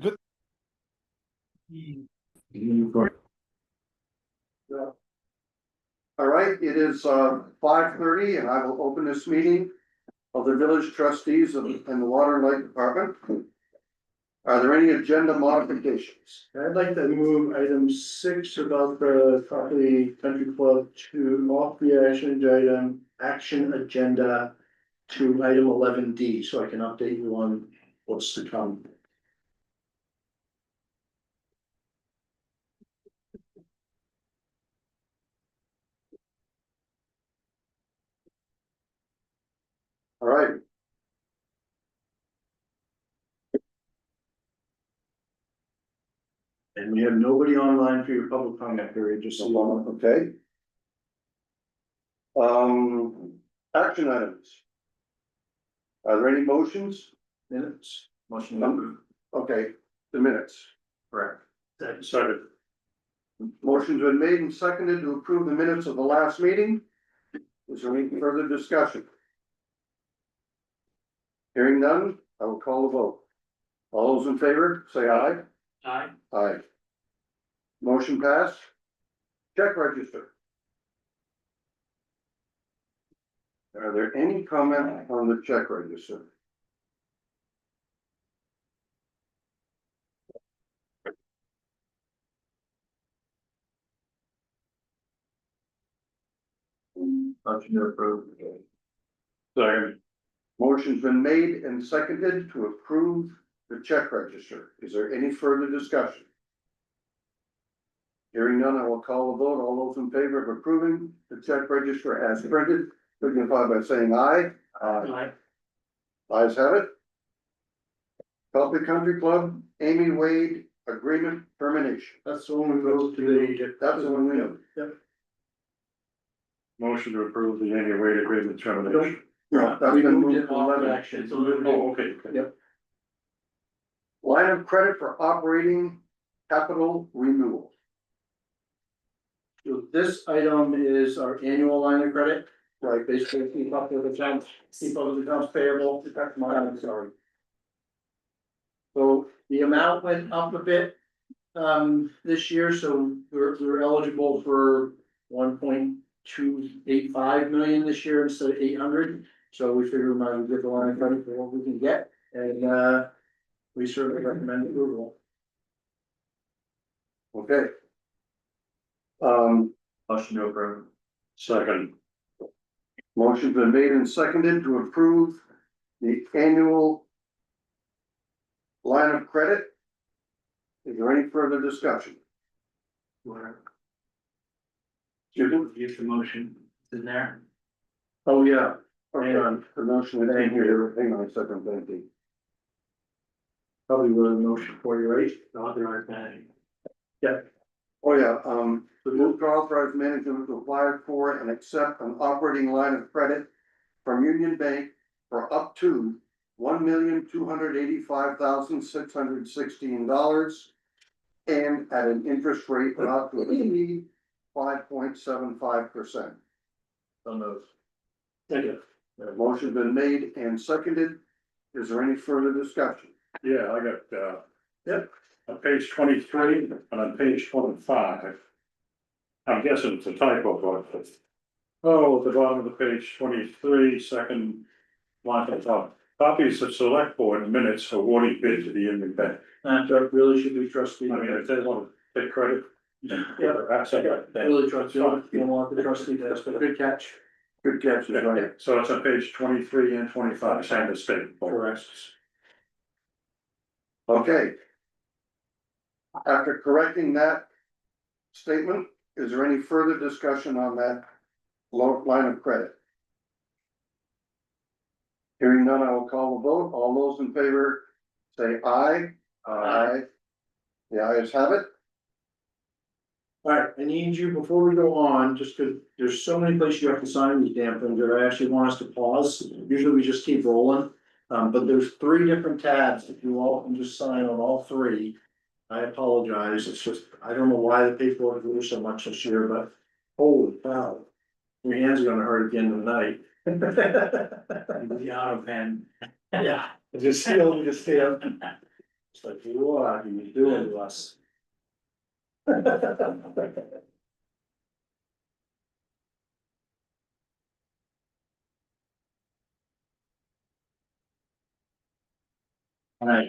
Good. All right, it is 5:30 and I will open this meeting of the village trustees and the water and light department. Are there any agenda modifications? I'd like to move item 6 about the property country club to off the action agenda to item 11D, so I can update you on what's to come. All right, And we have nobody online for your public comment period, just so you know. okay. Action items. Are there any motions? Minutes. Motion to approve. Okay, the minutes. Correct. Second. Motion's been made and seconded to approve the minutes of the last meeting. Is there any further discussion? Hearing none, I will call the vote. All those in favor, say aye. Aye. Aye. Motion passed. Check register. Are there any comments on the check register? Motion to approve. Second. Motion's been made and seconded to approve the check register. Is there any further discussion? Hearing none, I will call the vote. All those in favor of approving the check register as printed, signify by saying aye. Aye. Ayes have it. Coffee Country Club, Amy Wade, agreement termination. That's the one we wrote today. That's the one we know. Yep. Motion to approve the annual rate agreement termination. No, that's We been moved moved it to off 11. action. Oh, okay. Yep. Line of credit for operating capital renewal. So this item is our annual line of credit, right, basically keep up with accounts, keep up with accounts payable, I'm sorry. So the amount went up a bit, this year, so we're eligible for 1.285 million this year instead of 800. So we figure we might as well get the line of credit for what we can get, and, we certainly recommend approval. Okay. Motion to approve. Second. Motion's been made and seconded to approve the annual line of credit. Is there any further discussion? Give the motion in there. Oh, yeah. Hang on, the motion is in here. Hang on a second, thank you. Probably wrote a motion for you, right? Authorize that. Yeah. Oh, yeah, the move to authorize management to apply for and accept an operating line of credit from Union Bank for up to $1,285,616 and at an interest rate not to exceed 5.75%. On those. Thank you. Motion's been made and seconded. Is there any further discussion? Yeah, I got, yep, on page 23 and on page 25. I'm guessing it's a typo, but. Oh, at the bottom of the page 23, second line at the top. Copies of select board minutes awarding bid to the Union Bank. That really should be trustee. I mean, if they want to take credit. Yeah. That's it. Really trustee, you don't want the trustee to, but good catch. Good catch, is right. So it's on page 23 and 25, same mistake. Correct. Okay. After correcting that statement, is there any further discussion on that line of credit? Hearing none, I will call the vote. All those in favor say aye. Aye. The ayes have it. All right, I need you, before we go on, just because there's so many places you have to sign these damn things that I actually want us to pause. Usually we just keep rolling. But there's 3 different tabs. If you all can just sign on all 3. I apologize. It's just, I don't know why the paperwork grew so much this year, but holy cow. Your hand's gonna hurt again tonight. The auto pen. Yeah, just seal, just seal. It's like, what are you doing to us? Right.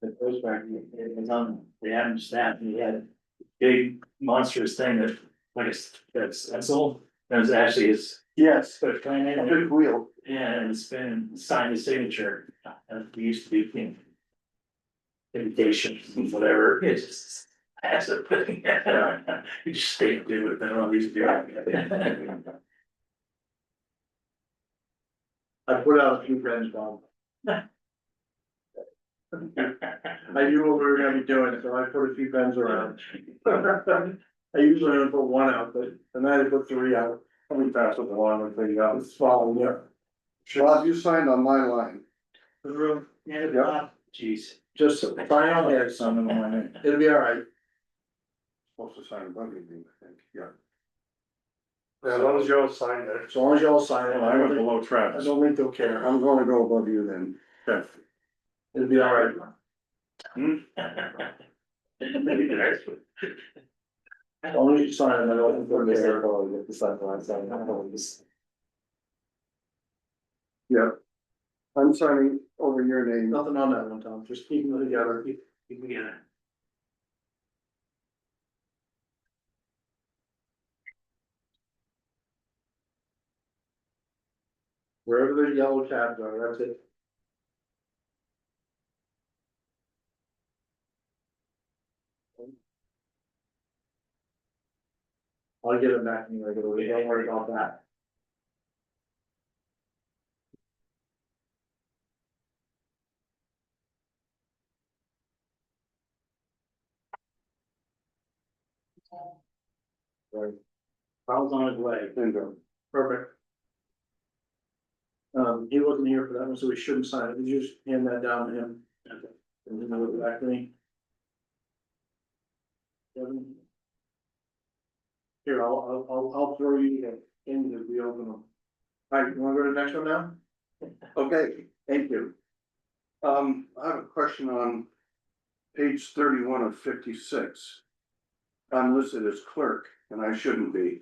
The first part, it was on, they had him staff, and he had a big monstrous thing that, like that's all, that was actually his. Yes, But kind a of, big wheel. yeah, and it's been signed his signature, and we used to do, you know. Invitations and whatever, it's just. That's a thing, you just stay and do it, then all these do. I put out a few friends, Bob. I knew what we were gonna be doing, so I put a few pens around. I usually only put one out, but tonight I put three out. Let me pass it along and figure out. It's fine, yeah. Rob, you signed on my line. The room, Yeah, jeez. just sign on there, son, Some of them I need. it'll be all right. Supposed to sign above you, I think, yeah. As long as you all sign it. As long as y'all sign it, I went below I Travis. don't think they'll care. I'm gonna go above you then. Okay. It'll be all right. Maybe the next one. As long as you sign it, I don't think they'll care. Yeah. I'm signing over your name. Nothing on that one, Tom, just keep them together. Yeah. Wherever the yellow tabs are, that's it. I'll get it back in regularly, don't worry about that. Right, Carl's on his way. Bingo. perfect. He wasn't here for that one, so we shouldn't sign it, you just hand that down to him. And then we'll go back to me. Here, I'll throw you in as we open them. All right, you wanna go to the next one now? Okay, Thank you. I have a question on page 31 of 56. I'm listed as clerk and I shouldn't be.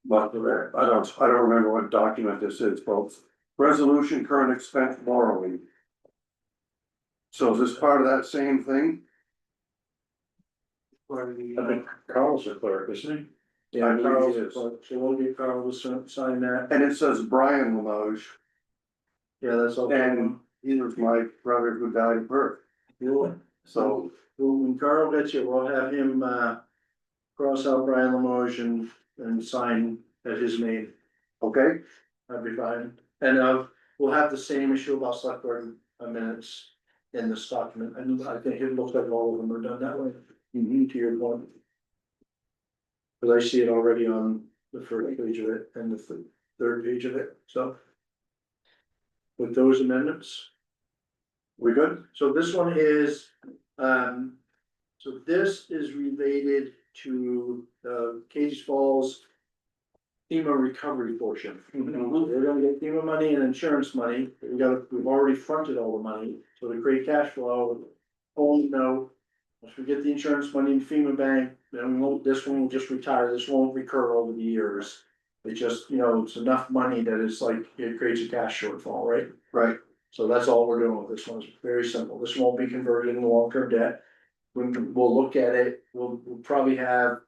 But I don't remember what document this is, folks. Resolution current expense borrowing. So is this part of that same thing? I think Carl's a clerk, isn't Yeah, I believe Carl's, he is. so we'll get Carl to sign that. And it says Brian Limoges, Yeah, that's all. and he was my brother who died of birth. So, When Carl gets here, we'll have him, cross out Brian Limoges and sign at his name, okay, that'd be fine. And, we'll have the same issue about select board minutes in this document, and I think it looks like all of them are done that way. To your point. Cause I see it already on the first page of it and the third page of it, so. With those amendments. we good? So this one is, so this is related to Cage Falls FEMA recovery portion. We're gonna get FEMA money and insurance money, we've already fronted all the money, so to create cash flow. Only know, once we get the insurance money in FEMA bank, then we won't, this one will just retire, this won't recur over the years. It just, it's enough money that it's like, it creates a cash shortfall, right? Right, So that's all we're doing with this one, it's very simple, this won't be converted into long-term debt. We'll look at it, we'll probably have.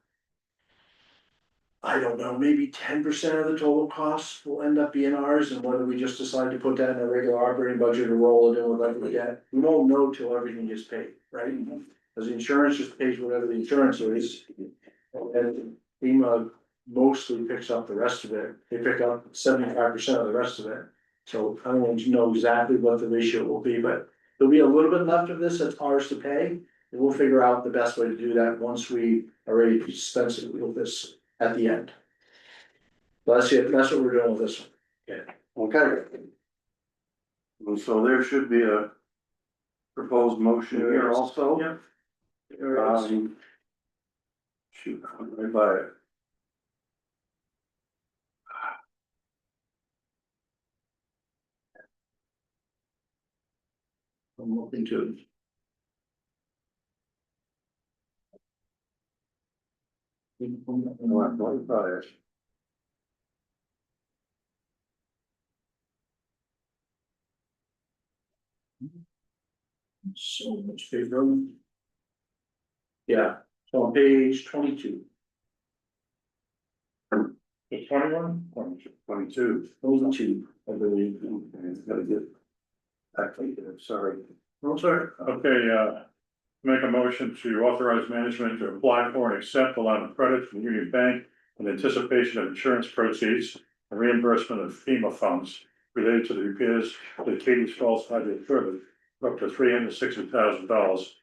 I don't know, maybe 10% of the total costs will end up being ours, and whether we just decide to put that in a regular operating budget or roll it in with like debt, we won't know till everything gets paid, right? Cause the insurance just pays whatever the insurance is. And FEMA mostly picks up the rest of it, they pick up 75% of the rest of it. So I don't know exactly what the ratio will be, but there'll be a little bit left of this that's ours to pay. And we'll figure out the best way to do that once we are ready to dispense it with this at the end. So that's it, that's what we're doing with this one. okay. And so there should be a proposed motion here also. Yep. Shoot, I'm right by it. I'm looking to 25. So much paper. Yeah, so on page 22. The 21? 22. 22, I believe. Okay, it's gotta get. Actually, sorry. No, sorry. Okay, make a motion to authorize management to apply for and accept a line of credit from Union Bank in anticipation of insurance proceeds and reimbursement of FEMA funds related to the repairs to the Katie's Falls hydrant turbine for up to $360,000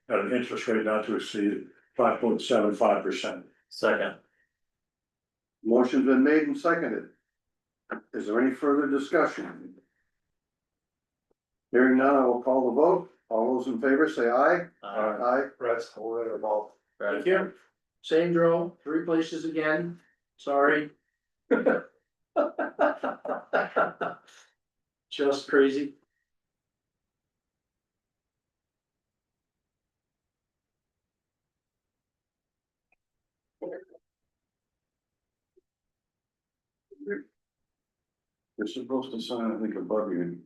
at an interest rate not to exceed 5.75%. Second. Motion's been made and seconded. Is there any further discussion? Hearing none, I will call the vote. All those in favor say aye. Aye. Press, hold it or both. Thank you. Same drill, 3 places again, sorry. Just crazy. You're supposed to sign, I think, above you.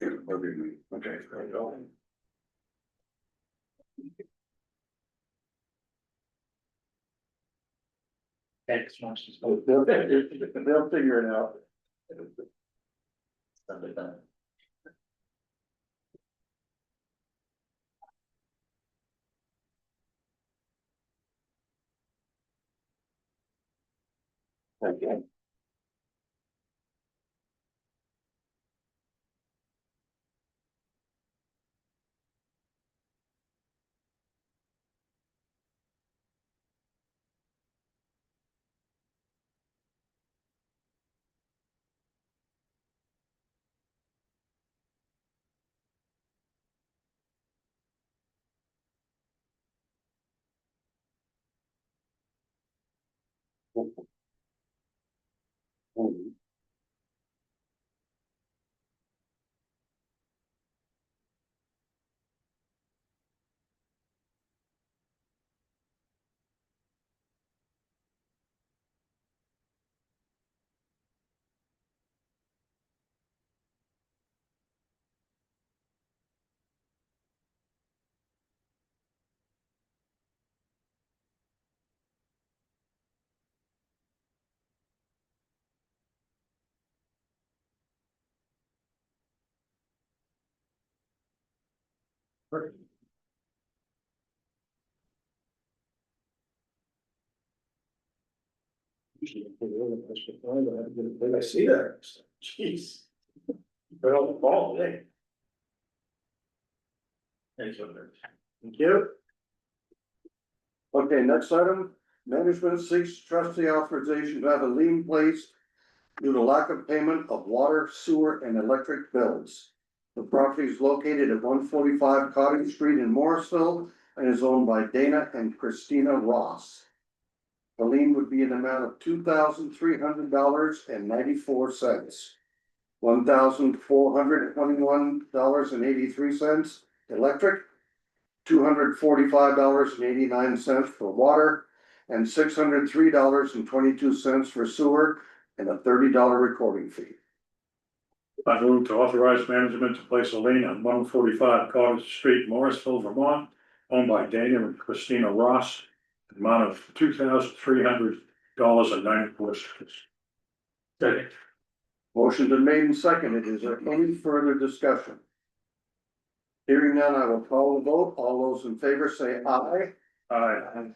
Yeah, above you. Okay, there you go. Thanks much. They'll figure it out. Something like that. Okay. I see that, jeez. Right on the ball, hey. Thank you. Thank you. Okay, next item, management seeks trustee authorization to have a lien placed due to lack of payment of water, sewer, and electric bills. The property is located at 145 Cottage Street in Morrisville and is owned by Dana and Christina Ross. The lien would be an amount of $2,300.94, $1,421.83 electric, $245.89 for water, and $603.22 for sewer, and a $30 recording fee. I move to authorize management to place a lien on 145 Cottage Street, Morrisville, Vermont, owned by Dana and Christina Ross, an amount of $2,300.94. Second. Motion's been made and seconded. Is there any further discussion? Hearing none, I will call the vote. All those in favor say aye. Aye.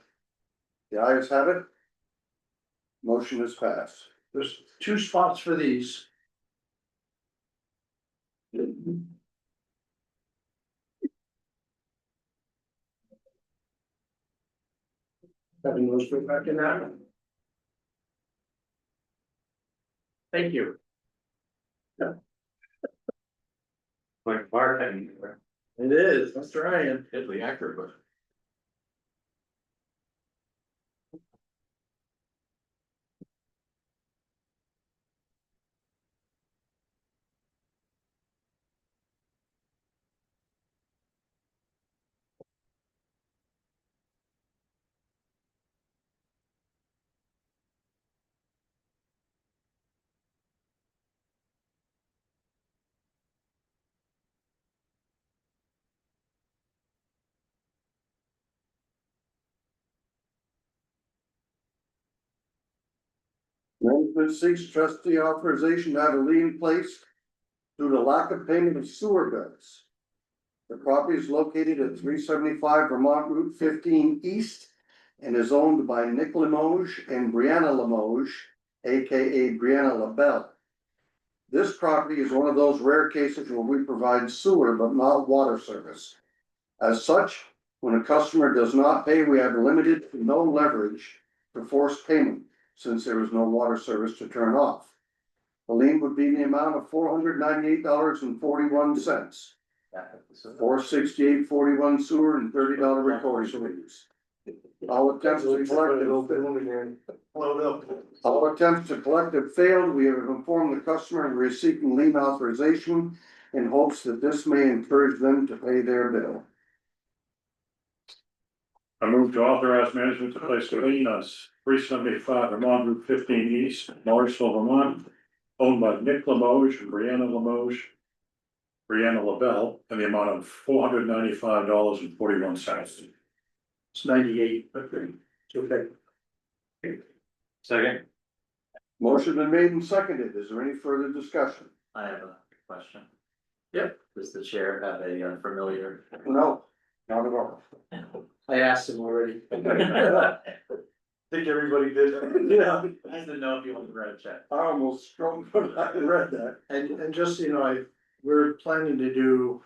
The ayes have it. Motion is passed. There's 2 spots for these. Having those go back in that. Thank you. Like Bart having. It is, I'm trying. Deadly accurate, but. that seeks trustee authorization to have a lien placed due to lack of payment of sewer bills. The property is located at 375 Vermont Route 15 East and is owned by Nick Limoges and Brianna Limoges, AKA Brianna LaBelle. This property is one of those rare cases where we provide sewer but not water service. As such, when a customer does not pay, we have limited to no leverage to force payment, since there is no water service to turn off. The lien would be in the amount of $498.41. $468.41 sewer and $30 recording fees. All attempts to collect have failed. We have informed the customer and we're seeking lien authorization in hopes that this may encourage them to pay their bill. I move to authorize management to place a lien on 375 Vermont Route 15 East, Morrisville, Vermont, owned by Nick Limoges and Brianna Limoges, Brianna LaBelle, in the amount of $495.41. It's 98, but it's okay. Second, Motion been made and seconded. Is there any further discussion? I have a question. Yep. Does the chair have a familiar? No, not at all. I asked him already. Think everybody did. Yeah. I just didn't know if you wanted to write a check. I almost struggled when I read that. And just, you know, we're planning to do,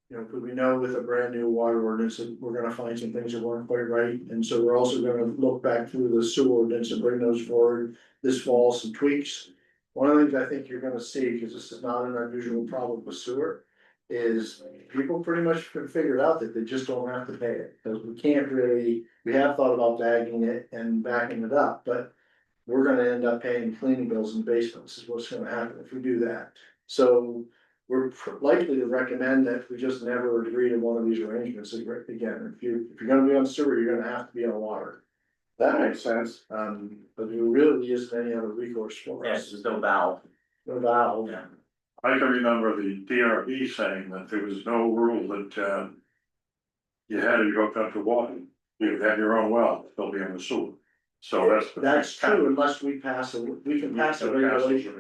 you know, because we know with a brand new water ordinance, that we're gonna find some things that weren't quite right. And so we're also gonna look back through the sewer ordinance and bring those forward this fall, some tweaks. One of the things I think you're gonna see, because this is not an unusual problem with sewer, is people pretty much figured out that they just don't have to pay it. Because we can't really, we have thought about bagging it and backing it up, but we're gonna end up paying cleaning bills in basements is what's gonna happen if we do that. So we're likely to recommend that we just never agree to one of these arrangements again. If you're gonna be on sewer, you're gonna have to be on water. That makes sense. But there really isn't any other recourse for Yeah, us. there's no valve. No valve. Yeah. I can remember the DRB saying that there was no rule that, you had to be hooked up to water. You had your own well, they'll be in the sewer. So That's true unless we pass we can pass a regulation.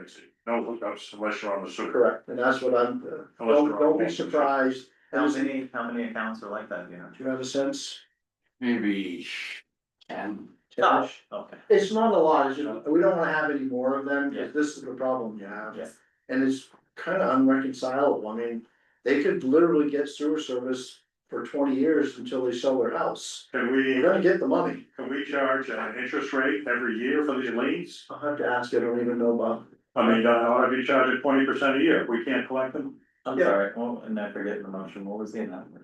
No hookups unless you're on the sewer. Correct, and that's what I'm, Unless you're on don't be water. surprised. How many accounts are like that, you know? Do you have a sense? Maybe 10. Oh, okay. It's not a lot, it's just, we don't wanna have any more of them, Yeah. because this is the problem you have. Yeah. And it's kinda unreconcilable, I mean, they could literally get sewer service for 20 years until they sell their house. Can We're we, gonna get the money. can we charge an interest rate every year for these liens? I'll have to ask, I don't even know about. I mean, ought to be charged 20% a year, if we can't collect them. I'm Yeah. sorry, oh, and I forget the motion, what was the amount?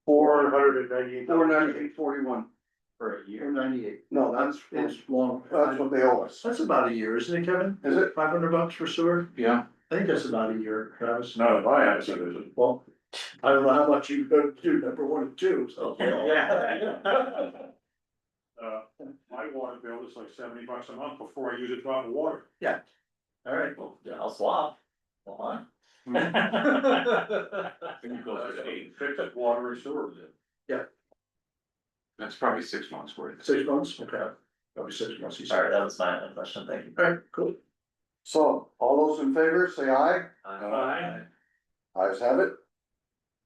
$498.41. For a Or year? 98. No, that's It's long. that's what they owe us. That's about a year, isn't it, Kevin? Is it? $500 for sewer? Yeah, I think that's about a year, Travis. Not if I have it, is it? Well, I don't know how much you go to do number 1 and 2, so. Yeah. My water bill is like $70 a month before I use a drop of water. All right. Well, yeah, I'll swap. Hold on. Fixed water and sewer. that's probably 6 months worth. 6 months, okay. Probably 6 months. you said. Sorry, that was my question, thank you. All right, cool. So, all those in favor, say aye. Aye. Ayes have it.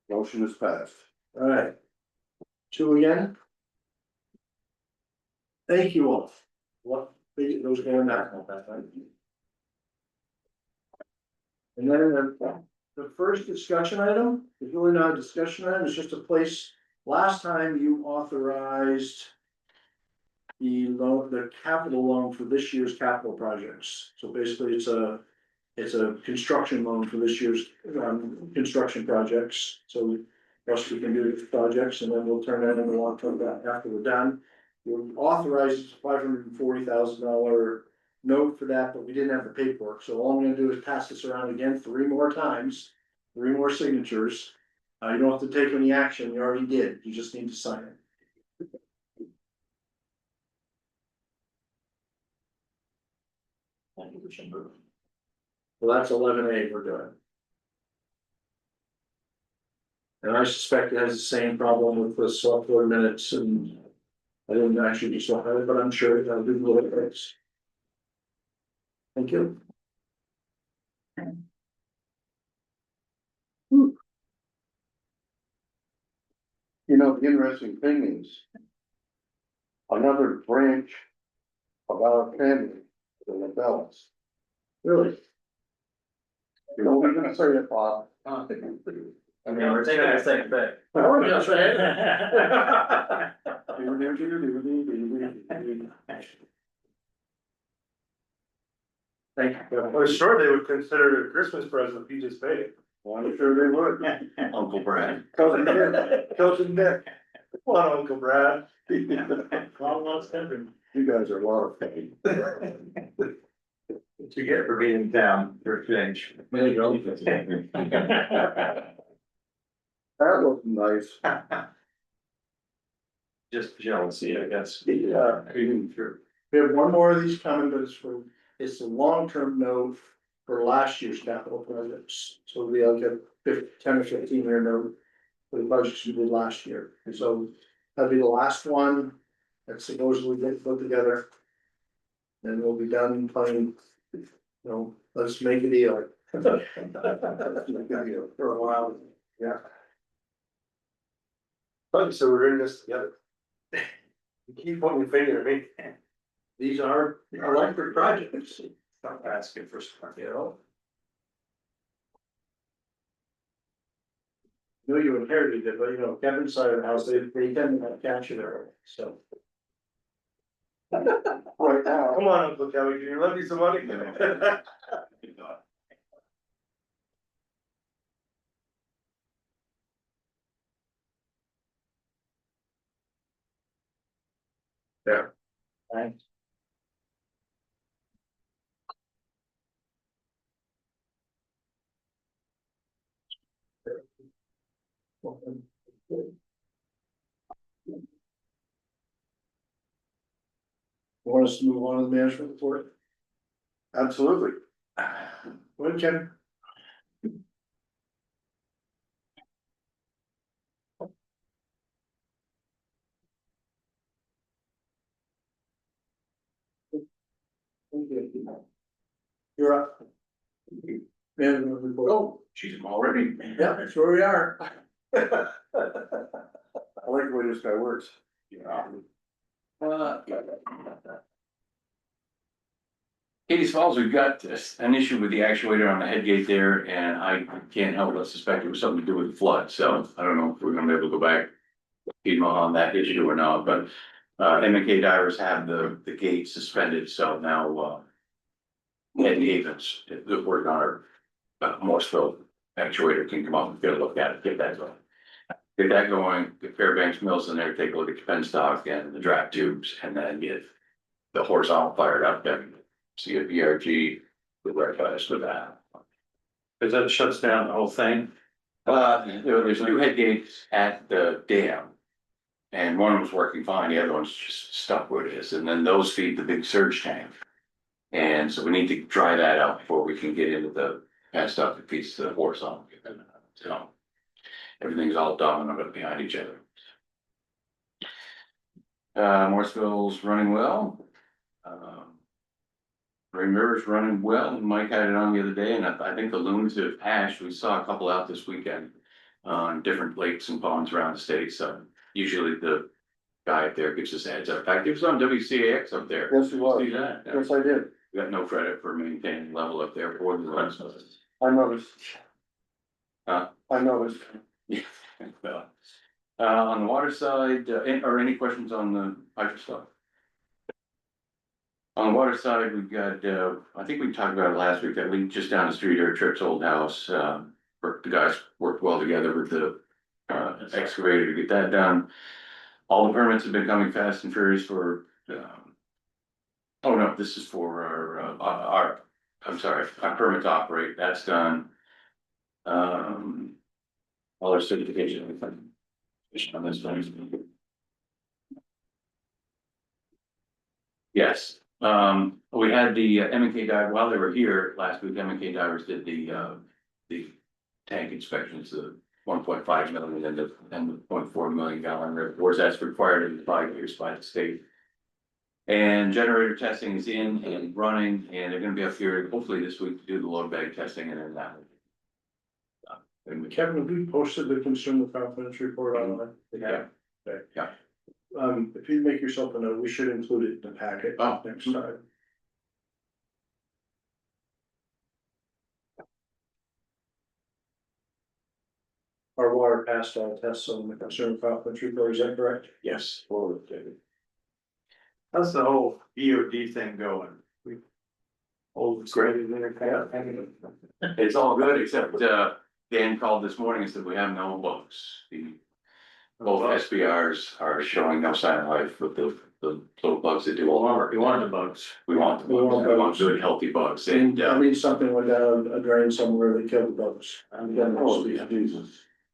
Motion is passed. All right. 2 again. Thank you all. What, those going back. And then the first discussion item is really not a discussion item, it's just a place, last time you authorized the loan, the capital loan for this year's capital projects. So basically, it's a construction loan for this year's, construction projects. So first we can do the projects and then we'll turn that into long-term debt after we're done. We authorized $540,000 note for that, but we didn't have the paperwork, so all I'm gonna do is pass this around again 3 more times, 3 more signatures. You don't have to take any action, you already did, you just need to sign it. I think we should move. Well, that's 11A we're doing. And I suspect it has the same problem with the software minutes, and I didn't actually do software, but I'm sure it'll do little things. Thank you. You know, the interesting thing is. Another branch of our family, the LaBellas. Really? You know, we're gonna say it, Bob. I mean, we're taking the same thing. Oh, that's right. Thank you. I was sure they would consider it a Christmas present if you just paid it. Well, I'm sure they would. Uncle Brad. Cousin Nick, cousin Nick. Come on, Uncle Brad. Long lost country. You guys are a lot of fun. What you get for being in town for a change? There you go. That was nice. Just jealousy, I guess. Yeah. Sure. We have one more of these coming, but it's a long-term note for last year's capital projects. So we have a 10 or 15 year note for the budgets we did last year. And so that'll be the last one that supposedly get put together. Then we'll be done playing, let's make a deal. For a while, yeah. Funny, so we're in this together. You keep pointing your finger at me. These are electric projects. Not asking for stuff, Knew you inherited it, but Kevin's side of the house, they tend to catch it early, so. Right now. Come on, Uncle Kelly, can you lend me some money? Thanks. Want us to move on to the management report? Absolutely. What, Ken? You're up. Management report. Oh, she's already. Yeah, that's where we are. I like the way this guy works. Yeah. Katie's Falls, we've got an issue with the actuator on the head gate there, and I can't help but suspect it was something to do with the flood, so I don't know if we're gonna be able to go back. On that issue or not, but M&K divers have the gate suspended, so now Ed Havens, the work on our Morrisville actuator can come up and get a look at it, get that going. Get that going, get Fairbanks Mills in there, take a look at the penstock and the draft tubes, and then get the horizontal fired up and see if ERG would rectify us with that. Cause that shuts down the whole thing. There's new head gates at the dam. And one of them's working fine, the other one's just stuck where it is, and then those feed the big surge tank. And so we need to dry that out before we can get into the stuff that feeds the horizontal. So everything's all done behind each other. Morrisville's running well. Rain River's running well, and Mike had it on the other day, and I think the loons have hatched. We saw a couple out this weekend on different lakes and ponds around the state, so usually the guy up there gives us a heads up. In fact, he was on WCAX up there. Yes, he was. See that? Yeah. Yes, I did. We got no credit for maintaining level up there for the loons. I noticed. Huh? I noticed. Yeah. Well, on the water side, or any questions on the hydro stuff? On the water side, we've got, I think we talked about it last week, that leak just down the street or Tripp's old house. The guys worked well together with the excavator to get that done. All the permits have been coming fast and furious for, oh no, this is for our, I'm sorry, our permit to operate, that's done. All our certification on this one. Yes, we had the M&K dive, while they were here last week, M&K divers did the tank inspections, the 1.5 million and the 0.4 million gallon reservoirs that's required in 5 years by the state. And generator testing is in and running, and they're gonna be up here hopefully this week to do the load bag testing and then that. And Kevin, have we posted the consumer confidence report online? Yeah. Okay. Yeah. If you make yourself a note, we should include it in the packet Oh. next time. Our water passed all tests on the consumer confidence report, is that correct? Yes. Forward, David. How's the whole EOD thing going? Old graded It's all good, except, Dan called this morning and said we have no bugs. Both SBRs are showing no sign of life with the little bugs that do all the work. You want the bugs. We want the bugs, we want good, healthy bugs, and, I mean, something went down a drain somewhere, they killed the bugs. Oh, yeah.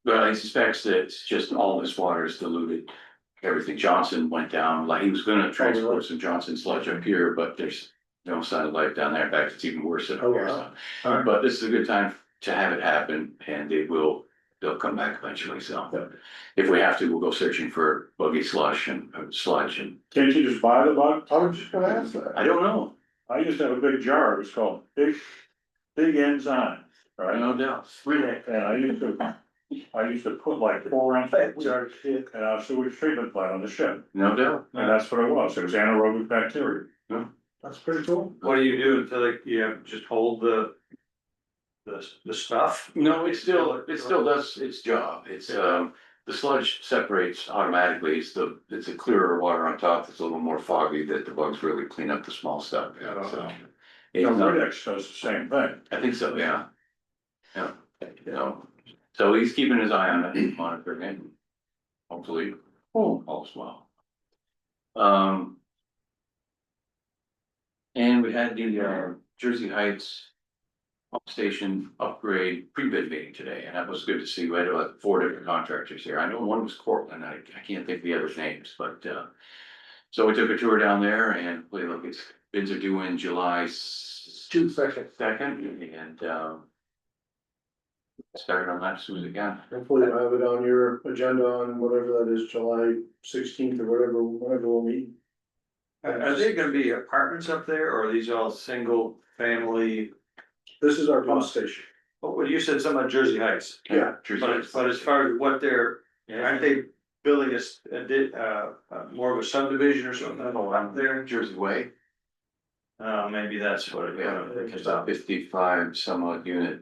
But he suspects that it's just all this water is diluted. Everything Johnson went down, like he was gonna transport some Johnson sludge up here, but there's no sign of life down there. In fact, it's even worse than up here. Oh, So. wow. But this is a good time to have it happen, and they'll come back eventually, so. If we have to, we'll go searching for buggy slush and sludge and, Can't you just buy the bug? I was just gonna ask that. I don't know, I used to have a big jar, it was called Big Enzyme, right? no doubt. Really? And I used to put like 4 ounces in our sewage treatment plant on the ship, No doubt. and that's what it was anaerobic bacteria. That's pretty cool. What do you do until you just hold the stuff? No, it still does its job. It's, the sludge separates automatically. It's a clearer water on top that's a little more foggy that the bugs really clean up the small stuff. Yeah, so. You It's know, not- Redex does the same thing. I think so, yeah. Yeah, you know, so he's keeping his eye on it, monitoring it. Hopefully, all's well. And we had the Jersey Heights pump station upgrade pre-bid meeting today, and that was good to see. We had like 4 different contractors here. I know one was Cortland. I can't think of the other's names, but so we took a tour down there and look, bids are due in July 2nd, and started on that as soon as it can. Hopefully you'll have it on your agenda on whatever that is, July 16th or whenever we'll meet. Are they gonna be apartments up there, or are these all single family? This is our pump station. Well, you said something about Jersey Heights. Yeah. Jersey But as far as what they're, aren't they building more of a subdivision or something up there? Jersey Way, Maybe that's what it it's is. about 55 somewhat unit.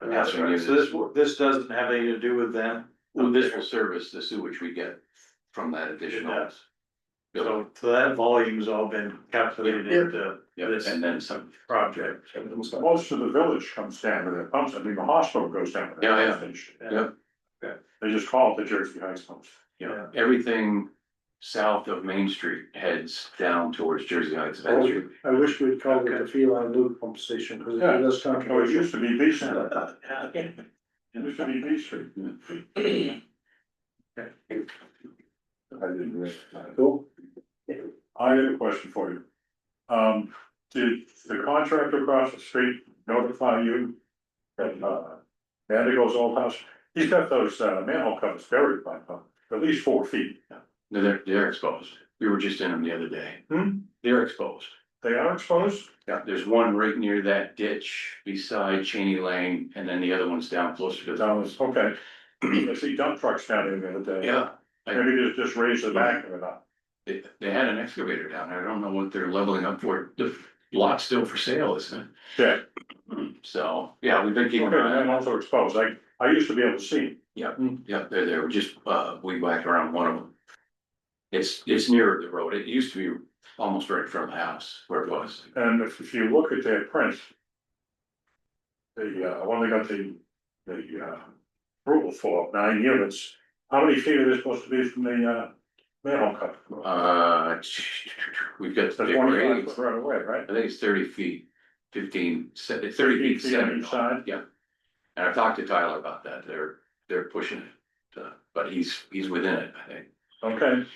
That's right, so this doesn't have anything to do with them? Well, this will service the sewage we get from that additional. does. So that volume's all been calculated into Yeah, this and then some. project. Most of the village comes down to their pumps, I mean, the hospital goes down to Yeah, their yeah. pump station. Yeah. They just call it the Jersey Heights pumps. Yeah, everything south of Main Street heads down towards Jersey Heights eventually. I wish we'd call it the feline loop pump station, because Yeah. it is Oh, it controversial. used to be B Street. It used to be B Street. I didn't realize that. Cool. I have a question for you. Did the contractor across the street notify you that, Mandigo's old house, he's got those, manhole covers buried by, at least 4 feet. No, they're exposed. We were just in them the other day. Hmm? They're exposed. They are exposed? Yeah, there's one right near that ditch beside Cheney Lane, and then the other one's down closer to the. Down this, okay. I see dump trucks down there the other day. Yeah, Maybe just raise the back of it up. they had an excavator down there. I don't know what they're leveling up for. The lot's still for sale, isn't Yeah, it? So, yeah, we've been keeping okay, an eye on and it. also exposed. I used to be able to see. Yeah, they're there. We just, we whacked around one of them. It's near the road. It used to be almost right in front of the house where it was. And if you look at their prints. The, when they got the approval for 9 units, how many feet are they supposed to be from the, manhole cover? We've got the That's big 25 ratings. foot right away, right? I think it's 30 feet, 15, 30 feet 30 feet on 7. each side? Yeah. And I've talked to Tyler about that. They're pushing it, but he's within it, I think. Okay,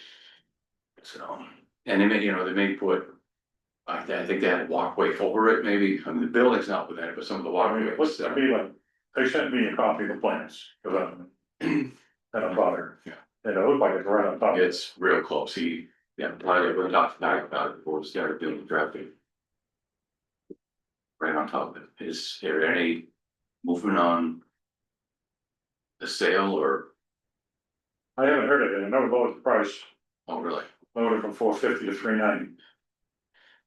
So, and they may put, I think they had a walkway over it, maybe. I mean, the building's not within it, but some of the I mean, it looks walkways. to me like, they sent me a copy of the plans, cause I'm, and I'm bothered. Yeah. And it looked like it's right on top. It's real close. He Yeah, pilot, we talked about it before we started doing the traffic. Right on top of it, is there any movement on the sale or, I haven't heard of it, I never lowered the price, oh, really? lowered it from $450 to $390.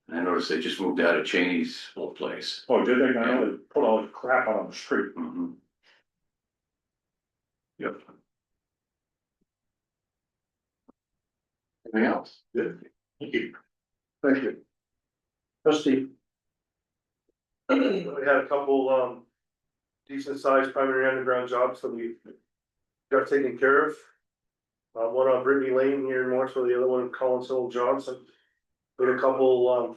And I noticed they just moved out of Cheney's old place. Oh, did they? I know they put all the crap out on the street. Mhm. Yep. Anything else? Good. Thank you. Thank you. Trustee, We had a couple, decent sized primary underground jobs that we got taken care of. One on Brittany Lane here in Morrisville, the other one in Collinsville Johnson. We had a couple,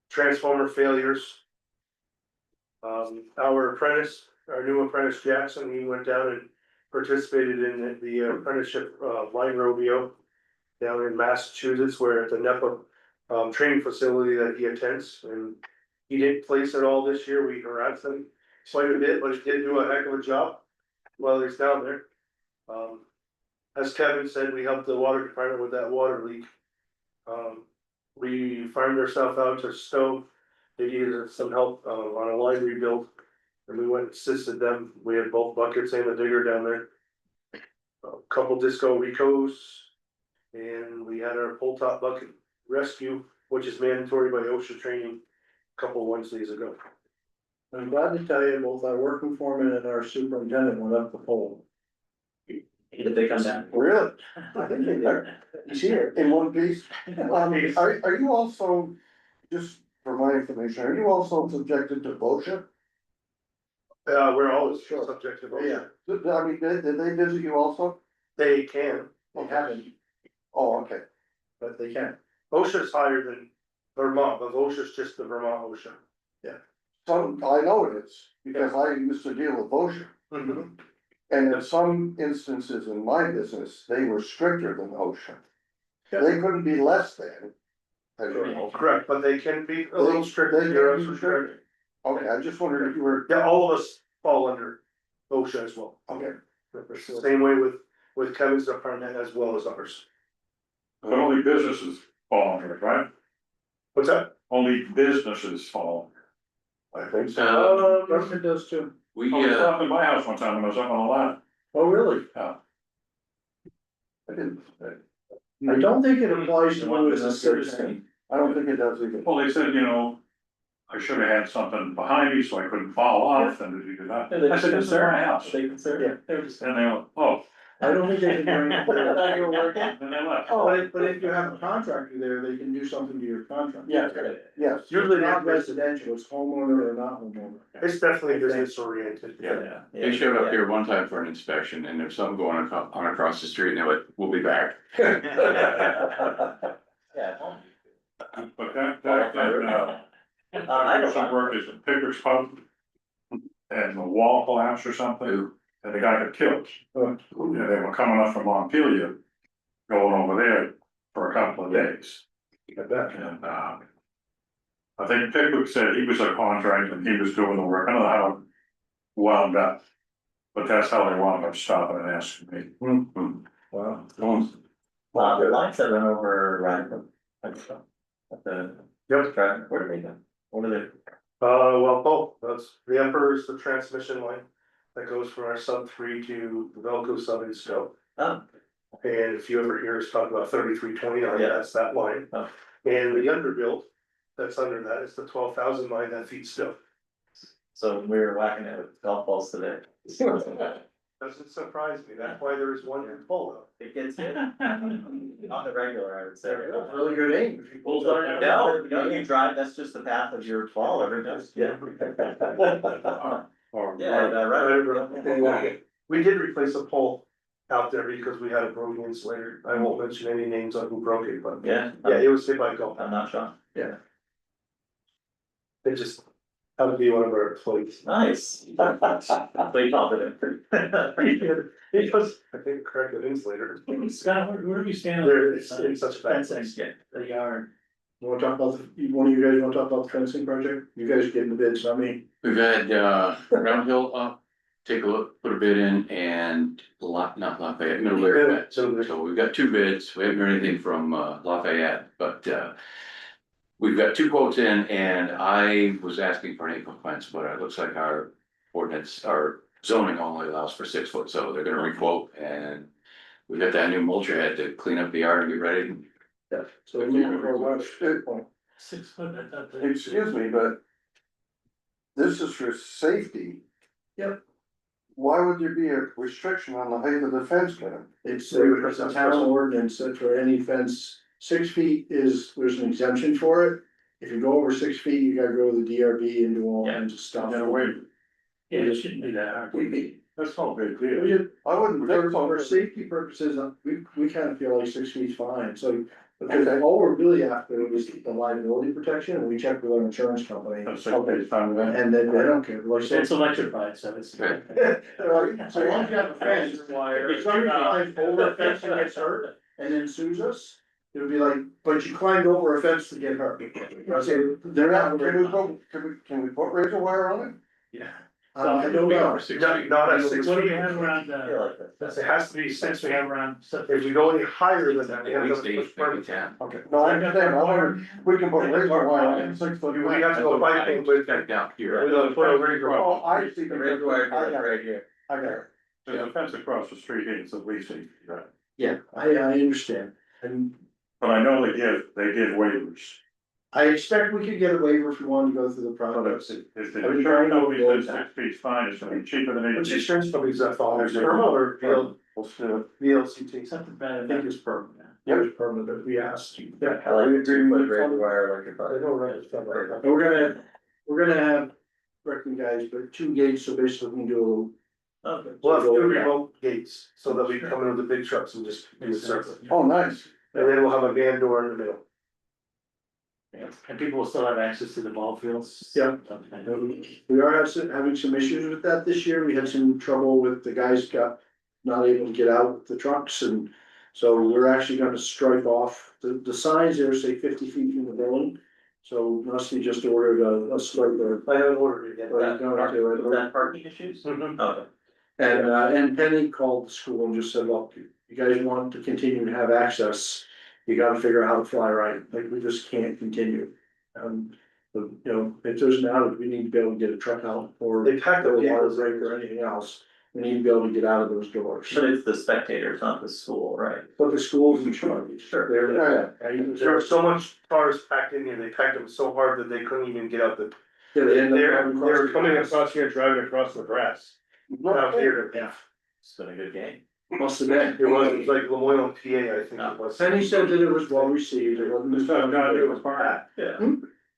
transformer failures. Our apprentice, our new apprentice Jackson, he went down and participated in the apprenticeship, line rodeo down in Massachusetts, where at the NEPA, training facility that he attends, and he didn't place it all this year. We harassed him quite a bit, but he did do a heck of a job while he's down there. As Kevin said, we helped the water department with that water leak. We farmed ourselves out to Stowe. They needed some help, on a line rebuild. And we went and assisted them. We had both buckets and the digger down there. A couple disco recos. And we had our pull top bucket rescue, which is mandatory by OSHA training, a couple Wednesdays ago. I'm glad to tell you, both our working foreman and our superintendent went up the pole. Did they come down? Really? I think they are. He's here. In one piece. Are you also, just for my information, are you also subjected to OSHA? We're always subject to OSHA. I mean, did they visit you also? They can, They haven't, Oh, okay. but they can. OSHA's higher than Vermont, but OSHA's just the Vermont OSHA. Some, I know it is, because I used to deal with OSHA. And in some instances in my business, they were stricter than OSHA. They couldn't be less than. As you know. Correct, but they can be a little stricter. They You're can be absolutely correct. Okay, I just wondered if you were, Yeah, all of us fall under OSHA as well. okay. Same way with Kevin's department as well as ours. But only businesses fall under it, right? What's that? Only businesses fall. I think so. Government does too. We, I was up in my house one time when I was up on the line. Oh, really? I didn't, I don't think it applies to you as a citizen. I don't think it does either. Well, they said, I should have had something behind me so I couldn't fall off and I said, this is my house. They consider. Yeah. And they went, oh, I don't think they can bring. I thought you were working. and they left. But if you have a contractor there, they can do something to your contract. Yes, yes. Usually Not not residential, it's homeowner or not homeowner. It's definitely business oriented. yeah, they showed up here one time for an inspection and there's something going on across the street and they're like, we'll be back. Yeah. But that, I know. some work is in Picker's Pub. And the wall collapsed or something, Ooh. and the guy got killed. Yeah, they were coming up from Montpelier, going over there for a couple of days. And, I think Pickwick said he was a contractor and he was doing the work, I don't know how it wound up. But that's how they wound up stopping and asking me. Wow. The lines that run over Radford. At the. Yep. Traffic, where do they go? What are they? Well, both, that's, the upper is the transmission line that goes from our sub 3 to the Velco sub in Stowe. Oh, And if you ever hear us talk about 3329, Yeah. that's that line. Oh. And the underbuild, that's under that, is the 12,000 line that feeds Stowe. so we were whacking it with golf balls today. Doesn't surprise me, that's why there is one in Polo. It gets hit. On the regular, I would say. Really good aim. If you pull it No, you drive, that's just the path of your ball every day. Yeah. Or, Yeah, right. We did replace a pole out there because we had a broken insulator. I won't mention any names on who broke it, but Yeah. yeah, it was hit by a golf. I'm not shocked. It just had to be one of our employees. Nice. Play confident. It was, I think, corrected insulator. Scott, where do we stand? There, it's in such a bad place. Yeah, the yard. You wanna talk about, one of you guys wanna talk about the fencing project? You guys getting the bids, I mean. We've had, Round Hill up take a look, put a bid in and not Lafayette, Middle Area. So we've got 2 bids. We haven't heard anything from Lafayette, but we've got 2 quotes in and I was asking for an 8-foot fence, but it looks like our ordinance, our zoning only allows for 6 foot, so they're gonna requote and we got that new mulcher head to clean up the yard and get ready. Yeah, so we're moving for what? 6 foot, I thought. Excuse me, but this is for safety. Yep. Why would there be a restriction on the height of the fence, Kevin? It's a town ordinance that for any fence, 6 feet is, there's an exemption for it. If you go over 6 feet, you gotta go to the DRB and do all kinds of stuff. Yeah, wait, Yeah, it shouldn't be that hard. that's no big We deal. just, I wouldn't think so. for safety purposes, we kind of feel like 6 feet's fine, so. Because all we're really after is the liability protection, and we checked with our insurance company, That's 6 feet, fine with that. and then they don't care, like. It's electrified, so it's. Right. So long as you have a fence, if somebody climbs over a fence and gets hurt, and then sues us, it would be like, but you climbed over a fence to get hurt. I say, they're not. Can we put razor wire on it? Yeah. I don't know. For 6 Not, feet. not at 6 What do feet. you have around, It has to be 6 since we feet. have around. If you go any higher than that, you At have least to 8, push maybe permit. 10. Okay, no, I understand, I wonder, we can put razor wire on it, 6 foot. We have to go fight things with. Got it down here. With a foot of razor wire. Oh, I see. The razor wire I goes got it, right here. I got it. There's a fence across the street, it's at least 8 feet, right? Yeah, I understand, and But I know they give waivers. I expect we could get a waiver if we wanted to go through the So that's, process. if the Are we insurance trying to company avoid says that? 6 feet's fine, it's gonna be cheaper than 8 Which feet. insurance companies that follow, Vermont or Let's do it. VLCT? Something better I than. think it's permanent, it was permanent, we asked. Yeah. I like the They don't write stuff like that. We're gonna have, correct me guys, but 2 gates, so basically we can do Okay. We'll have 2 remote gates, so that we come in with the big trucks and just do a circle. Oh, nice. And then we'll have a van door in the middle. Yeah, and people will still have access to the ball fields. Yeah. Okay. we are having some issues with that this year, we had some trouble with the guys got not able to get out with the trucks, and so we're actually gonna strike off, the signs there say 50 feet from the building. So Rusty just ordered a striker. I haven't ordered it yet. That parking issues? Mhm. Okay. And Penny called the school and just said, look, you guys want to continue to have access, you gotta figure out how to fly right, like, we just can't continue. But, you know, if there's an outage, we need to be able to get a truck out, or They packed or the a water vehicles. break or anything else, we need to be able to get out of those doors. But it's the spectators, not the school, right? But the schools in charge. Sure. They're, There were so much cars packed in here, they packed them so hard that they couldn't even get out the. yeah, they end up They're, driving they're across coming the- across here, driving across the grass. Out here, yeah. It's been a good game. Must have been. It was like Lemoyne, PA, I think it was. Penny said that it was well received, it wasn't. This stuff gotta do with parking, Yeah.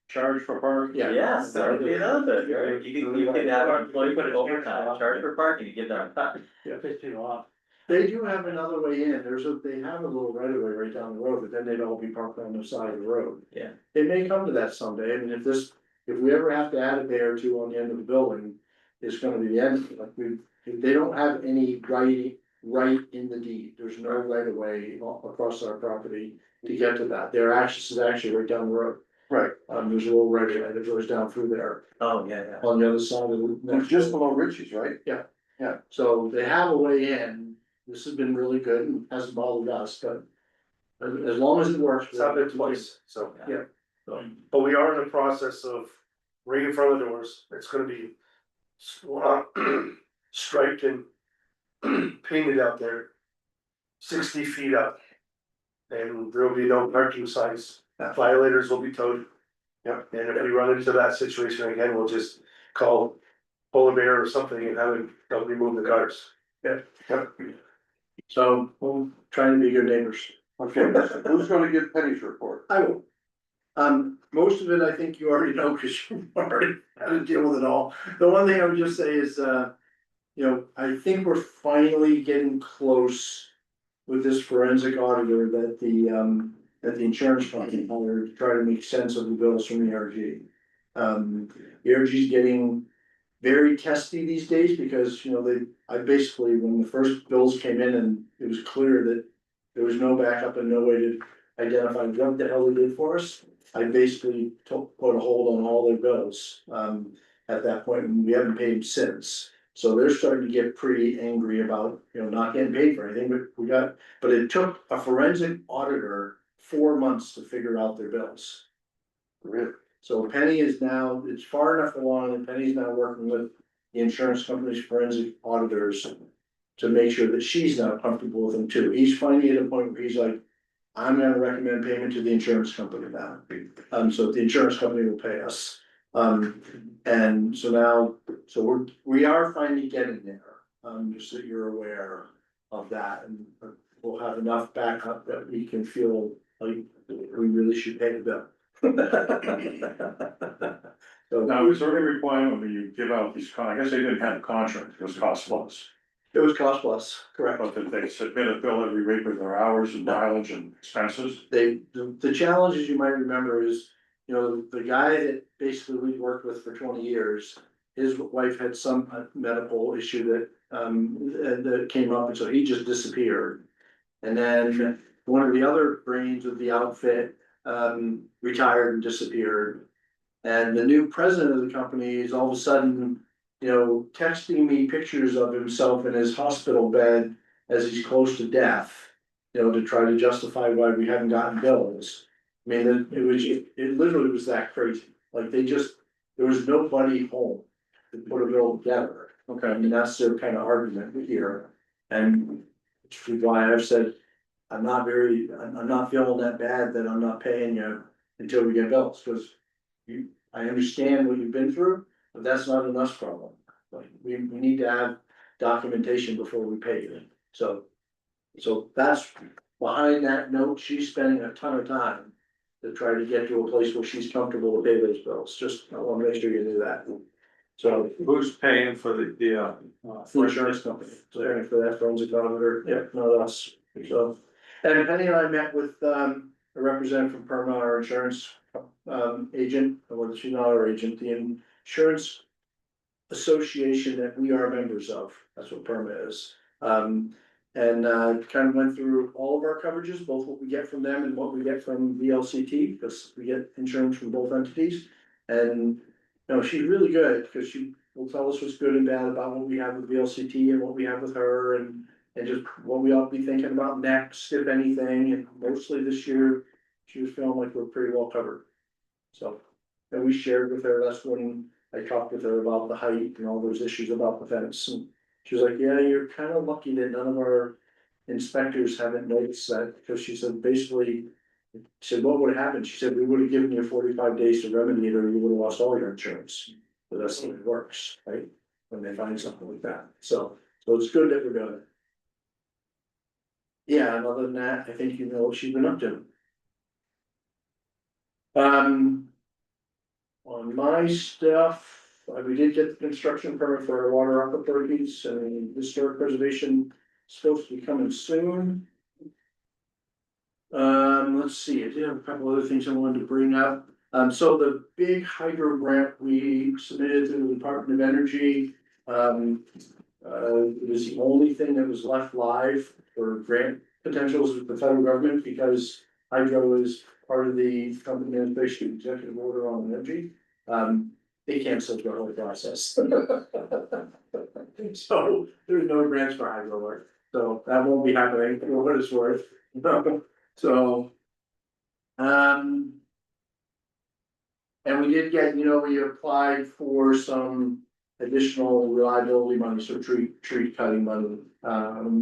charge for parking. Yeah. Yes, that would be another bit, right? You could have an employee put it overtime, charge for parking, you get that time. Yeah, piss people off. They do have another way in, they have a little right of way right down the road, but then they'd all be parked on the side of the road. Yeah. It may come to that someday, I mean, if we ever have to add a bay or 2 on the end of the building, it's gonna be the end, like, they don't have any right in the deed, there's no right of way across our property to get to that, their access is actually right down the road. Right. There's a little right of way that goes down through there, Oh, yeah, on the other side of the. It's just below Richie's, right? So they have a way in, this has been really good and hasn't bothered us, but as long as it works. It's happened twice, so. Yeah. But we are in the process of right in front of the doors, it's gonna be striped and painted out there. 60 feet up. And there'll be no parking signs, violators will be towed. Yep. And if we run into that situation again, we'll just call Polar Bear or something and have them, they'll remove the cars. So we'll try to be good neighbors. Okay, who's gonna give Penny's report? I will. Most of it, I think you already know, because you already had to deal with it all. The one thing I would just say is, you know, I think we're finally getting close with this forensic auditor that the insurance company hired to try to make sense of the bills from the ERG. The ERG is getting very testy these days because, you know, I basically, when the first bills came in and it was clear that there was no backup and no way to identify what the hell they did for us, I basically put a hold on all their bills, at that point, and we haven't paid them since. So they're starting to get pretty angry about, not getting paid for anything, but it took a forensic auditor 4 months to figure out their bills. Really? So Penny is now, it's far enough along, and Penny's now working with the insurance company's forensic auditors to make sure that she's now comfortable with them too. He's finally at a point where he's like, I'm gonna recommend payment to the insurance company now. So the insurance company will pay us. And so now, we are finally getting there, just that you're aware of that, and we'll have enough backup that we can feel like we really should pay the bill. So Now, is there any requirement when you give out these I guess they didn't have a contract, it was cost plus. it was cost plus, correct? But did they submit a bill every week with their hours and mileage and expenses? The challenge, as you might remember, is, the guy that basically we worked with for 20 years. His wife had some medical issue that came up, and so he just disappeared. And then one of the other brains of the outfit retired and disappeared. And the new president of the company is all of a sudden, texting me pictures of himself in his hospital bed as he's close to death, to try to justify why we haven't gotten bills. I mean, it literally was that crazy. Like there was nobody home to put a bill together. Okay. I mean, that's their kind of argument here. And which is why I've said, I'm not feeling that bad that I'm not paying you until we get bills, because I understand what you've been through, but that's not an us problem. Like, we need to have documentation before we pay you. So that's behind that note, she's spending a ton of time to try to get to a place where she's comfortable to pay those bills. Just, I wanna make sure you do that. So, Who's paying for the the insurance company, so for that forensic auditor, yeah, not us, so. And Penny and I met with, a representative from PERMA, our insurance, agent, or she's not our agent, the insurance association that we are members of, that's what PERMA is. And kind of went through all of our coverages, both what we get from them and what we get from VLCT, because we get insurance from both entities. And, she's really good, because she will tell us what's good and bad about what we have with VLCT and what we have with her, and just what we ought to be thinking about next, if anything. And mostly this year, she was feeling like we're pretty well covered. So, and we shared with her, that's when I talked with her about the height and all those issues about the fence, and she was like, yeah, you're kind of lucky that none of our inspectors haven't noticed that, because she said, basically, she said, what would have happened? She said, we would have given you 45 days to remedy it, or you would have lost all your insurance. But that's the way it works, right? When they find something like that. So it's good that we're doing it. Yeah, and other than that, I think you know what she's been up to. On my stuff, we did get the construction permit for our water aquifer piece, and historic preservation is supposed to be coming soon. Let's see, I did have a couple other things I wanted to bring up. So the big hydro grant we submitted to the Department of Energy, it was the only thing that was left live for grant potentials with the federal government, because hydro is part of the Trump administration executive order on energy. They canceled the whole process. So there's no grants for hydro work, so that won't be happening for what it's worth. So, and we did get, we applied for some additional reliability money, so tree cutting money,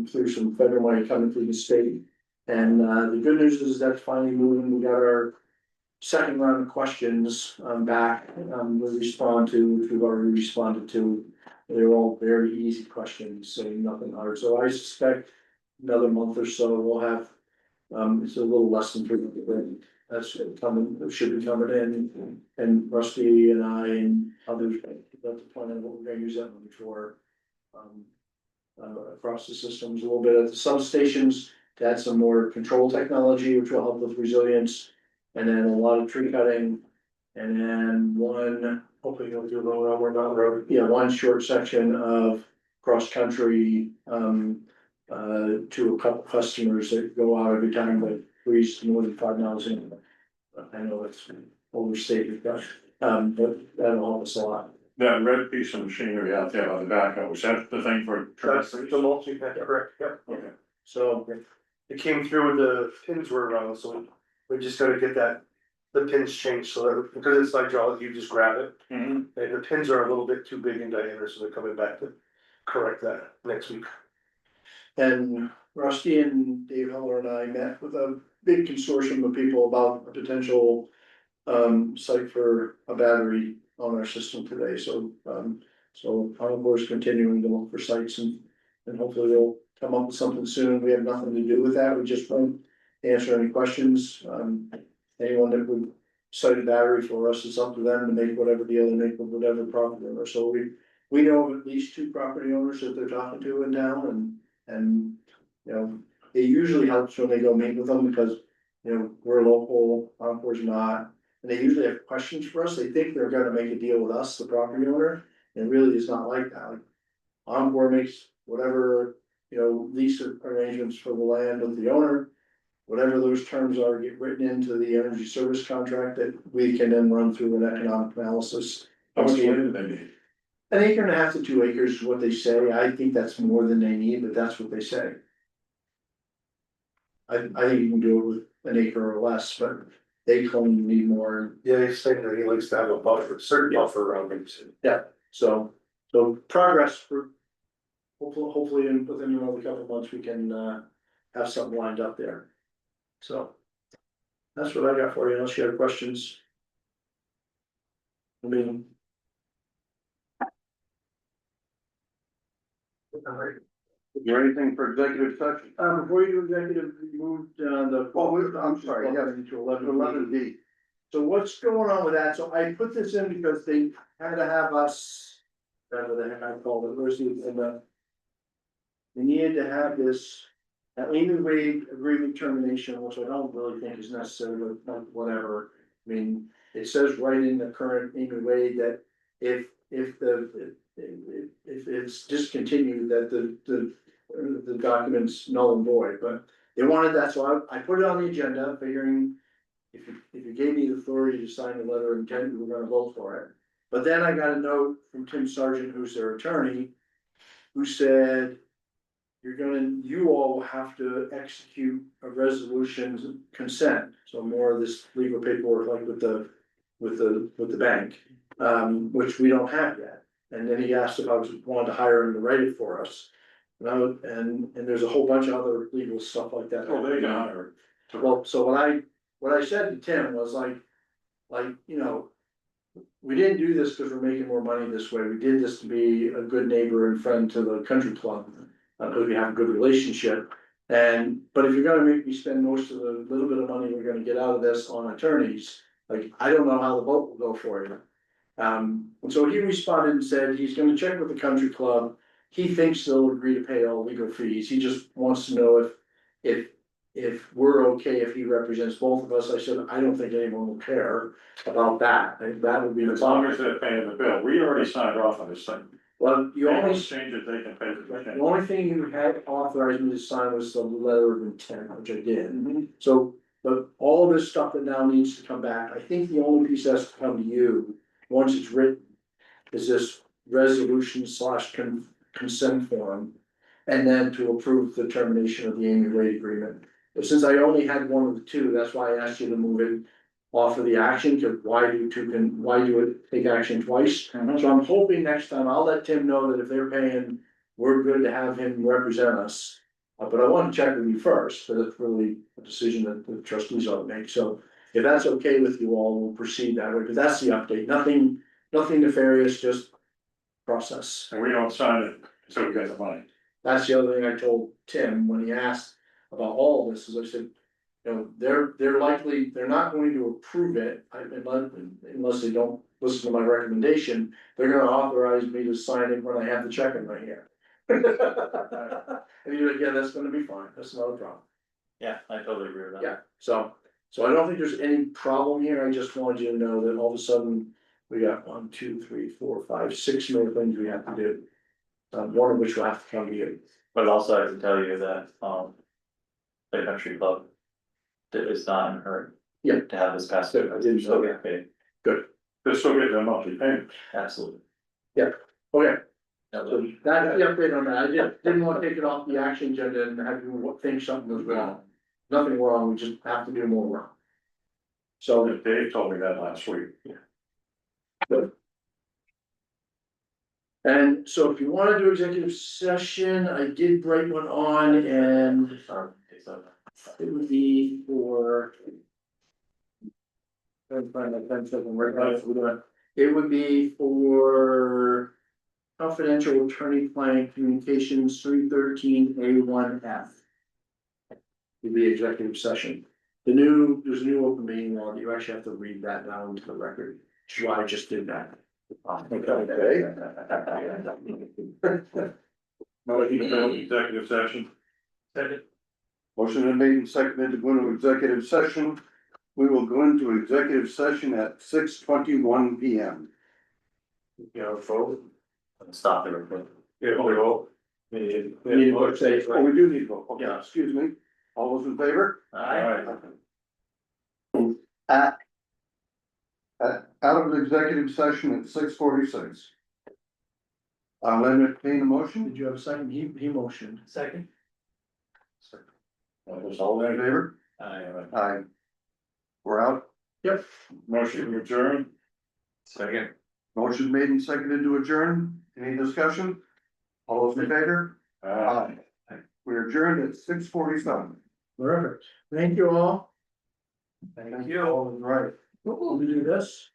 through some federal money coming through the state. And the good news is that's finally moving. We got our second round of questions back. We've already responded to. They're all very easy questions, so nothing hard. So I suspect another month or so we'll have, it's a little less than 3 months. That's coming, should be coming in, and Trustee and I and others, that's the plan of what we're gonna use that money for. Across the systems, a little bit at the substations to add some more control technology, which will help with resilience. And then a lot of tree cutting, and then Hopefully you'll do a little more down the road. one short section of cross country, to a couple customers that go out every time, but freeze more than 5 miles in. I know it's overstated, but that'll help us a lot. that red piece of machinery out there on the backhoe, is that the thing for? That's the mulching, that's correct, yep. Okay. So it came through with the pins were wrong, so we just gotta get the pins changed, so that, because it's hydraulic, you just grab it. Mhm. And the pins are a little bit too big in diameter, so they're coming back to correct that next week. And Rusty and Dave Heller and I met with a big consortium of people about a potential site for a battery on our system today, so Encore's continuing to look for sites and hopefully they'll come up with something soon. We have nothing to do with that, we just won't answer any questions. Anyone that would cite a battery for us, it's up to them to make whatever deal they make with whatever property owner, so we know of at least 2 property owners that they're talking to in town and, you know, it usually helps when they go meet with them because, you know, we're local, Encore's not. And they usually have questions for us, they think they're gonna make a deal with us, the property owner, and it really is not like that. Like, Encore makes whatever, you know, lease arrangements for the land with the owner. Whatever those terms are, get written into the energy service contract that we can then run through an economic analysis. How much land do they need? An acre and a half to 2 acres is what they say, I think that's more than they need, but that's what they say. I think you can do it with an acre or less, but they claim you need more. Yeah, he's saying that he likes to have a buffer, certain buffer around him. So progress for. Hopefully within another couple of months, we can have something lined up there. So. That's what I got for you, unless you have questions. I mean. Alright, Is there anything for executive session? before you do executive, you moved the. I'm sorry, yeah. To 11. 11D. So what's going on with that? So I put this in because they had to have us. Whatever the heck I called it, where's the. They needed to have this. Amy Wade agreement termination, which I don't really think is necessary, but whatever. I mean, it says right in the current Amy Wade that if it's discontinued, that the document's null and void, but they wanted that, so I put it on the agenda, figuring if you gave me the authority to sign the letter of intent, we were gonna vote for it. But then I got a note from Tim Sargent, who's their attorney, who said, you all will have to execute a resolution consent, so more of this legal paperwork like with the bank, which we don't have yet. And then he asked if I wanted to hire him to write it for us. And there's a whole bunch of other legal stuff like that. Oh, they can hire. Well, so what I said to Tim was like, you know, we didn't do this because we're making more money this way, we did this to be a good neighbor and friend to the country club. Because we have a good relationship, but if you're gonna make me spend most of the little bit of money we're gonna get out of this on attorneys, like, I don't know how the vote will go for you. And so he responded and said he's gonna check with the country club, he thinks they'll agree to pay all legal fees, he just wants to know if we're okay if he represents both of us. I said, I don't think anyone will care about that, that would be. As long as they're paying the bill, we already signed off on this thing. Well, you They only. don't change it, they can pay the The change. only thing you had authorized me to sign was the letter of intent, which I did. So, but all this stuff that now needs to come back, I think the only piece that's to come to you, once it's written. Is this resolution / consent form, and then to approve the termination of the Amy Wade agreement. But since I only had one of the 2, that's why I asked you to move it off of the action, because why do it take action twice? So I'm hoping next time, I'll let Tim know that if they're paying, we're good to have him represent us. But I want to check with you first, because it's really a decision that the trustees ought to make, so if that's okay with you all, we'll proceed that way, but that's the update, nothing nefarious, just process. And we don't sign it, so we get the money. That's the other thing I told Tim when he asked about all this, is I said, you know, they're not going to approve it, unless they don't listen to my recommendation, they're gonna authorize me to sign it when I have the check in my hand. And you're like, yeah, that's gonna be fine, that's not a problem. Yeah, I totally agree with that. Yeah, so I don't think there's any problem here, I just wanted you to know that all of a sudden, we got 1, 2, 3, 4, 5, 6 more things we have to do. One of which will have to come to you. But also I can tell you that, the country club. That is not in a hurry. Yeah. To have this passed. Good, I didn't Still know get paid, They're still getting their monthly payment. absolutely. Okay, That so was- that's the update on that, I just didn't want to take it off the action agenda and have you think something was wrong. Nothing wrong, we just have to do more work. So, Dave told me that last week. and so if you wanna do executive session, I did write one on and it would be for. Trying to find my pen, so I can write down what we're doing. It would be for confidential attorney-client communications 313A1F. Would be executive session. There's a new open meeting law that you actually have to read that down into the record, which is why I just did that. Executive session. Second. Motion been made and seconded to go into executive session. We will go into executive session at 6:21 P.M. You know, vote. Stop it real quick. Yeah, we vote. We need to vote safe. Oh, we do need to vote. Okay, Yeah. excuse me. All those in favor? Alright. At out of the executive session at 6:46. I'll entertain a motion. Did you have a second? He motioned. Second. Was All all in that, favor? Aye. We're out. Yep. motion to adjourn? Second. Motion made and seconded to adjourn. Any discussion? All those in favor? Aye. We're adjourned at 6:47. Perfect. Thank you all. Thank you. All right. We'll do this.